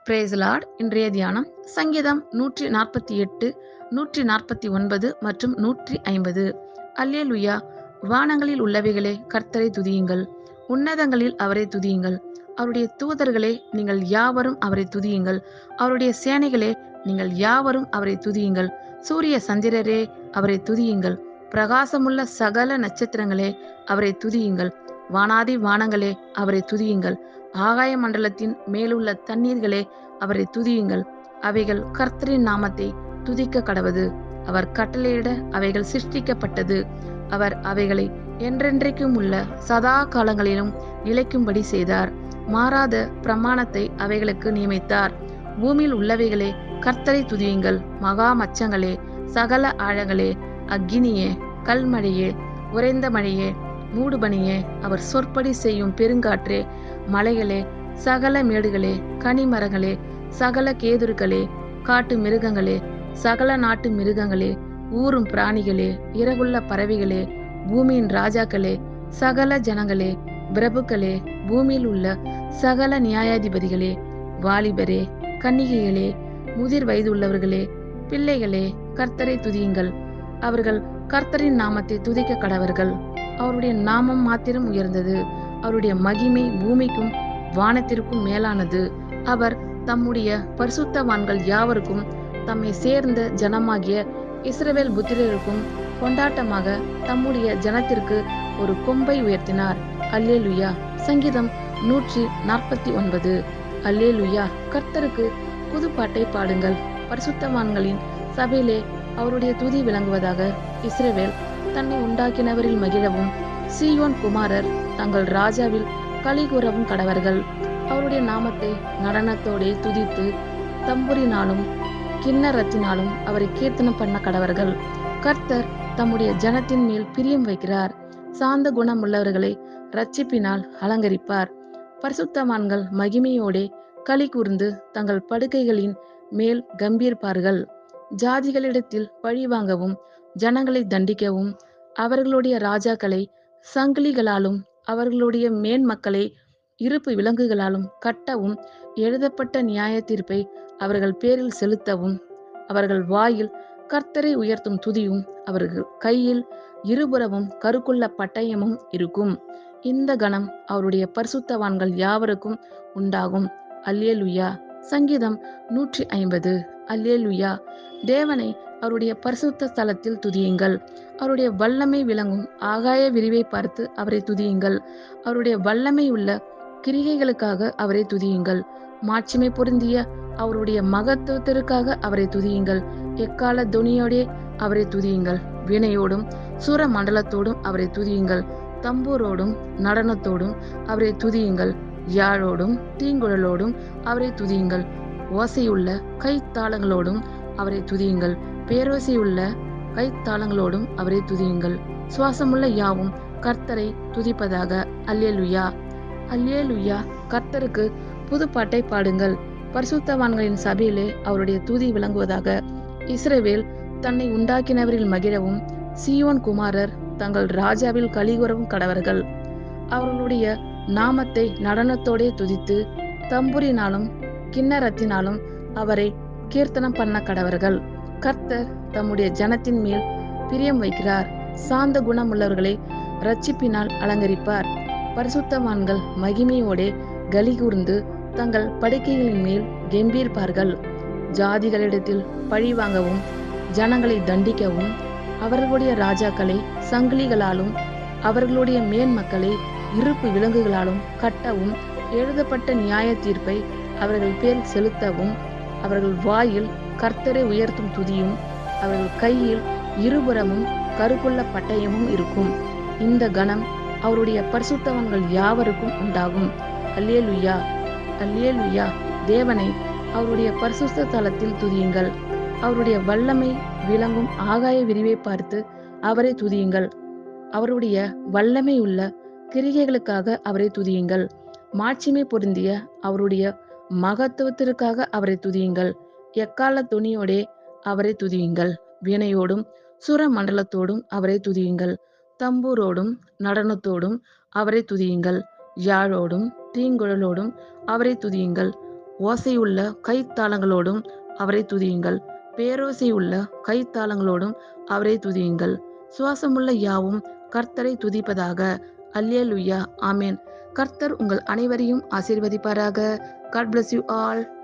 Brace Lord. இன்றைய தியானம் சங்கீதம் 148, 149 மற்றும் 150. அல்லேலூயா. வானங்களில் உள்ளவைகளே கர்த்தரை துதியுங்கள், உன்னதங்களில் அவரை துதியுங்கள். அவருடைய தூதர்களே நீங்கள் யாவரும் அவரை துதியுங்கள், அவருடைய சேனைகளே நீங்கள் யாவரும் அவரை துதியுங்கள். சூரிய சந்திரரே அவரை துதியுங்கள், பிரகாசமுள்ள சகல நட்சத்திரங்களே அவரை துதியுங்கள். வானாதி வானங்களே அவரை துதியுங்கள், ஆகாய மண்டலத்தின் மேலுள்ள தண்ணீர்களே அவரை துதியுங்கள். அவைகள் கர்த்தரின் நாமத்தை துதிக்க கடவது. அவர் கட்டளையிட அவைகள் சிருஷ்டிக்கப்பட்டது. அவர் அவைகளை என்றென்றைக்கும் உள்ள சதா காலங்களிலும் நிலைக்கும்படி செய்தார். மாறாத பிரமாணத்தை அவைகளுக்கு நியமித்தார். பூமியில் உள்ளவைகளே கர்த்தரை துதியுங்கள், மகா மச்சங்களே, சகல ஆழங்களே, அக்கினியே, கல்மழையே, உறைந்த மழையே, மூடுபனியே, அவர் சொற்படி செய்யும் பெருங்காற்றே, மலைகளே, சகல மேடுகளே, கனிமரங்களே, சகல கேதுருக்களே, காட்டு மிருகங்களே, சகல நாட்டு மிருகங்களே, ஊரும் பிராணிகளே, இறகுள்ள பறவைகளே, பூமியின் ராஜாக்களே, சகல ஜனங்களே, பிரபுக்களே, பூமியில் உள்ள சகல நியாயாதிபதிகளே, வாலிபரே, கன்னிகைகளே, முதிர் வயது உள்ளவர்களே, பிள்ளைகளே, கர்த்தரை துதியுங்கள். அவர்கள் கர்த்தரின் நாமத்தை துதிக்க கடவர்கள். அவருடைய நாமம் மாத்திரம் உயர்ந்தது, அவருடைய மகிமை பூமிக்கும் வானத்திற்கும் மேலானது. அவர் தம்முடைய பரிசுத்தவான்கள் யாவருக்கும் தம்மை சேர்ந்த ஜனமாகிய இஸ்ரவேல் புத்திரருக்கும் கொண்டாட்டமாக தம்முடைய ஜனத்திற்கு ஒரு கொம்பை உயர்த்தினார். அல்லேலுயா. சங்கீதம் 149. அல்லேலுயா. கர்த்தருக்கு புது பாட்டை பாடுங்கள், பரிசுத்தவான்களின் சபையிலே அவருடைய துதி விளங்குவதாக. இஸ்ரவேல் தன்னை உண்டாக்கினவரில் மகிழவும், சீயோன் குமாரர் தங்கள் ராஜாவில் களி கூறவும் கடவர்கள். அவருடைய நாமத்தை நடனத்தோடே துதித்து தம்புரினாலும் கிண்ணறத்தினாலும் அவரை கீர்த்தனம் பண்ண கடவர்கள். கர்த்தர் தம்முடைய ஜனத்தின் மேல் பிரியம் வைக்கிறார். சாந்த குணம் உள்ளவர்களை இரட்சிப்பினால் அலங்கரிப்பார். பரிசுத்தவான்கள் மகிமையோடே களி கூர்ந்து தங்கள் படுக்கைகளின் மேல் கம்பீர்ப்பார்கள். ஜாதிகளிடத்தில் பழி வாங்கவும், ஜனங்களை தண்டிக்கவும், அவர்களுடைய ராஜாக்களை சங்கிலிகளாலும் அவர்களுடைய மேன்மக்களை இருப்பு விலங்குகளாலும் கட்டவும், எழுதப்பட்ட நியாய தீர்ப்பை அவர்கள் பேரில் செலுத்தவும், அவர்கள் வாயில் கர்த்தரை உயர்த்தும் துதியும், அவர்கள் கையில் இருபுறமும் கருக்குள்ள பட்டயமும் இருக்கும். இந்த கணம் அவருடைய பரிசுத்தவான்கள் யாவருக்கும் உண்டாகும். அல்லேலுயா. சங்கீதம் 150. அல்லேலுயா. தேவனை அவருடைய பரிசுத்த ஸ்தலத்தில் துதியுங்கள். அவருடைய வல்லமை விளங்கும் ஆகாய விரிவை பார்த்து அவரை துதியுங்கள். அவருடைய வல்லமை உள்ள கிரிகைகளுக்காக அவரை துதியுங்கள். மாட்சிமை பொருந்திய அவருடைய மகத்துவத்திற்காக அவரை துதியுங்கள். எக்கால துணியோடே அவரை துதியுங்கள். வீணையோடும் சுர மண்டலத்தோடும் அவரை துதியுங்கள். தம்பூரோடும் நடனத்தோடும் அவரை துதியுங்கள். யாழோடும் தீங்குழலோடும் அவரை துதியுங்கள். ஓசையுள்ள கைத்தாளங்களோடும் அவரை துதியுங்கள். பேரோசையுள்ள கைத்தாளங்களோடும் அவரை துதியுங்கள். சுவாசமுள்ள யாவும் கர்த்தரை துதிப்பதாக. அல்லேலுயா. அல்லேலுயா. கர்த்தருக்கு புது பாட்டை பாடுங்கள், பரிசுத்தவான்களின் சபையிலே அவருடைய துதி விளங்குவதாக. இஸ்ரவேல் தன்னை உண்டாக்கினவரில் மகிழவும், சீயோன் குமாரர் தங்கள் ராஜாவில் களிகூறவும் கடவர்கள். அவர்களுடைய நாமத்தை நடனத்தோடே துதித்து தம்புரினாலும் கிண்ணறத்தினாலும் அவரை கீர்த்தனம் பண்ண கடவர்கள். கர்த்தர் தம்முடைய ஜனத்தின் மேல் பிரியம் வைக்கிறார். சாந்த குணமுள்ளவர்களை இரட்சிப்பினால் அலங்கரிப்பார். பரிசுத்தவான்கள் மகிமையோடே கலி கூர்ந்து தங்கள் படுக்கைகளின் மேல் கெம்பீர்ப்பார்கள். ஜாதிகளிடத்தில் பழி வாங்கவும், ஜனங்களை தண்டிக்கவும், அவர்களுடைய ராஜாக்களை சங்கிலிகளாலும் அவர்களுடைய மேன்மக்களை இருப்பு விலங்குகளாலும் கட்டவும், எழுதப்பட்ட நியாய தீர்ப்பை அவர்கள் பேர் செலுத்தவும், அவர்கள் வாயில் கர்த்தரை உயர்த்தும் துதியும், அவர்கள் கையில் இருபுறமும் கருக்குள்ள பட்டயமும் இருக்கும். இந்த கணம் அவருடைய பரிசுத்தவான்கள் யாவருக்கும் உண்டாகும். அல்லேலுயா. அல்லேலுயா. தேவனை அவருடைய பரிசுத்த தலத்தில் துதியுங்கள். அவருடைய வல்லமை விளங்கும் ஆகாய விரிவை பார்த்து அவரை துதியுங்கள். அவருடைய வல்லமை உள்ள கிரிகைகளுக்காக அவரை துதியுங்கள். மாட்சிமை பொருந்திய அவருடைய மகத்துவத்திற்காக அவரை துதியுங்கள். எக்கால துணியோடே அவரை துதியுங்கள். வீணையோடும் சுர மண்டலத்தோடும் அவரை துதியுங்கள். தம்பூரோடும் நடனத்தோடும் அவரை துதியுங்கள். யாழோடும் தீங்குழலோடும் அவரை துதியுங்கள். ஓசையுள்ள கைத்தாளங்களோடும் அவரை துதியுங்கள். பேரோசையுள்ள கைத்தாளங்களோடும் அவரை துதியுங்கள். சுவாசமுள்ள யாவும் கர்த்தரை துதிப்பதாக. அல்லேலூயா. ஆமென். கர்த்தர் உங்கள் அனைவரையும் ஆசீர்வதிப்பாராக. God bless you all.